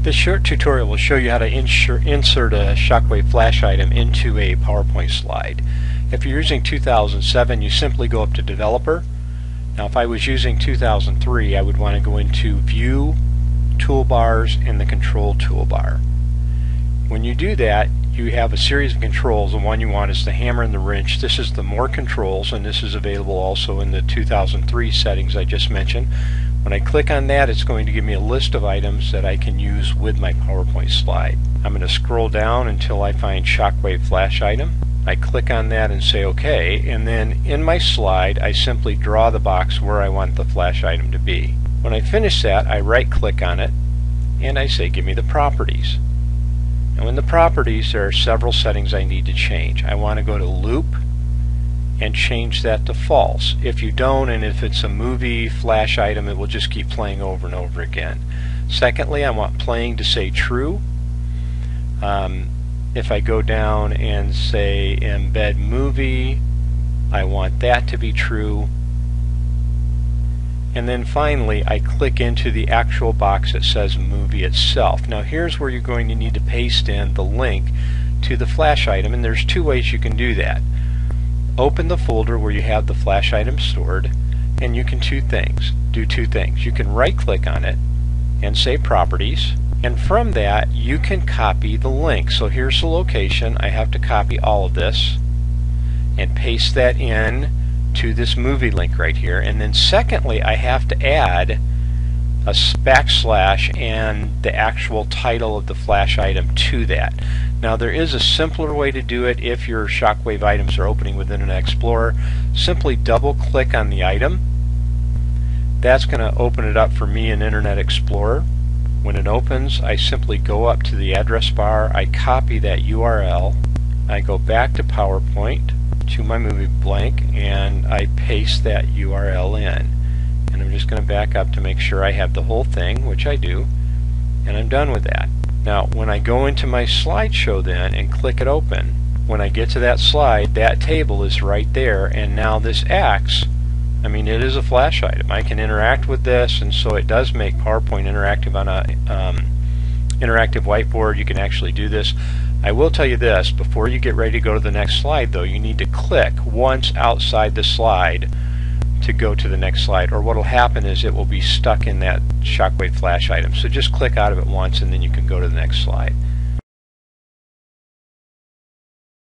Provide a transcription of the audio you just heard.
This short tutorial will show you how to insert a Shockwave flash item into a PowerPoint slide. If you're using 2007, you simply go up to Developer. Now if I was using 2003, I would want to go into View, Toolbars, and the Control Toolbar. When you do that, you have a series of controls. The one you want is the hammer and the wrench. This is the More Controls, and this is available also in the 2003 settings I just mentioned. When I click on that, it's going to give me a list of items that I can use with my PowerPoint slide. I'm going to scroll down until I find Shockwave Flash Item. I click on that and say OK, and then in my slide I simply draw the box where I want the flash item to be. When I finish that, I right click on it and I say give me the properties. Now in the properties there are several settings I need to change. I want to go to Loop and change that to false. If you don't, and if it's a movie flash item, it will just keep playing over and over again. Secondly, I want playing to say true. If I go down and say embed movie, I want that to be true. And then finally, I click into the actual box that says movie itself. Now here's where you're going to need to paste in the link to the flash item, and there's two ways you can do that. Open the folder where you have the flash item stored, and you can do two things. You can right click on it and say properties, and from that you can copy the link. So here's the location. I have to copy all of this and paste that in to this movie link right here, and then secondly I have to add a backslash and the actual title of the flash item to that. Now there is a simpler way to do it if your Shockwave items are opening within an Explorer. Simply double click on the item. That's going to open it up for me in Internet Explorer. When it opens, I simply go up to the address bar, I copy that URL, I go back to PowerPoint to my movie blank, and I paste that URL in. And I'm just going to back up to make sure I have the whole thing, which I do, and I'm done with that. Now when I go into my slideshow then and click it open, when I get to that slide, that table is right there, and now this acts, I mean it is a flash item. I can interact with this, and so it does make PowerPoint interactive on a interactive whiteboard. You can actually do this. I will tell you this, before you get ready to go to the next slide though, you need to click once outside the slide to go to the next slide, or what will happen is it will be stuck in that Shockwave flash item. So just click out of it once and then you can go to the next slide.